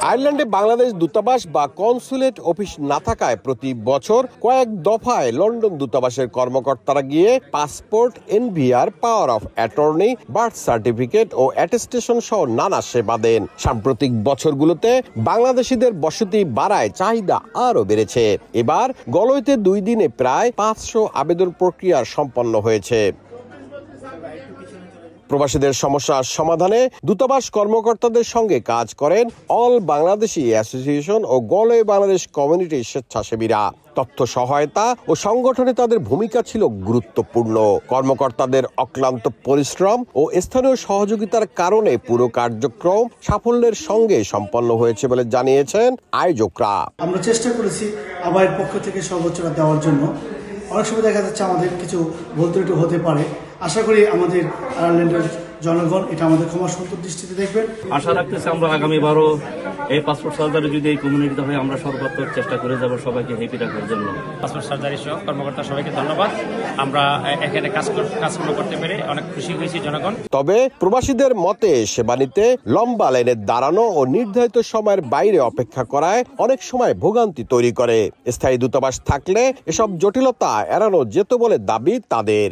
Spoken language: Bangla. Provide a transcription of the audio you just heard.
আয়ারল্যান্ডে বাংলাদেশ দূতাবাস বা কনসুলেট অফিস না থাকায় প্রতি বছর কয়েক দফায় লন্ডন দূতাবাসের কর্মকর্তারা গিয়ে passport, NVR, power of attorney, birth certificate ও অ্যাটেস্টেশন সহ নানা সেবা দেন। সাম্প্রতিক বছরগুলোতে বাংলাদেশিদের বসতি বাড়ায় চাহিদা আরও বেড়েছে। এবার গলইতে 2 দিনে প্রায় 500 আবেদন প্রক্রিয়া সম্পন্ন হয়েছে। প্রবাসীদের সমস্যা সমাধানে দূতাবাস কর্মকর্তাদের সঙ্গে কাজ করেন অল বাংলাদেশি অ্যাসোসিয়েশন ও গলই বাংলাদেশ কমিউনিটির স্বেচ্ছাসেবীরা। তথ্য সহায়তা ও সংগঠনে তাদের ভূমিকা ছিল গুরুত্বপূর্ণ। কর্মকর্তাদের অক্লান্ত পরিশ্রম ও স্থানীয় সহযোগিতার কারণে পুরো কার্যক্রম সাফল্যের সঙ্গে সম্পন্ন হয়েছে বলে জানিয়েছেন আয়োজকরা। আমরা চেষ্টা করেছি আবাইয়ের পক্ষ থেকে সর্বোচ্চটা দেওয়ার জন্য। অনেক সময় দেখা যাচ্ছে আমাদের কিছু ভুল ত্রুটি হতে পারে। আশা করি আমাদের আয়ারল্যান্ডের জনগণ এটা আমাদের ক্ষমা সুন্দর দৃষ্টিতে দেখবেন। আশা রাখতেছি আমরা আগামীবারও এই পাসপোর্ট সার্জারি যদি এই কমিউনিটিতে হয় আমরা সর্বাত্মক চেষ্টা করে যাব সবাইকে হ্যাপি রাখার জন্য। পাসপোর্ট সার্জারি সহ কর্মকর্তা সবাইকে ধন্যবাদ। আমরা এখানে কাজকর্ম করতে পেরে অনেক খুশি হয়েছি জনগণ। তবে প্রবাসীদের মতে সেবা নিতে লম্বা লাইনে দাঁড়ানো ও নির্ধারিত সময়ের বাইরে অপেক্ষা করায় অনেক সময় ভোগান্তি তৈরি করে। স্থায়ী দূতাবাস থাকলে এসব জটিলতা এড়ানো যেত বলে দাবি তাদের।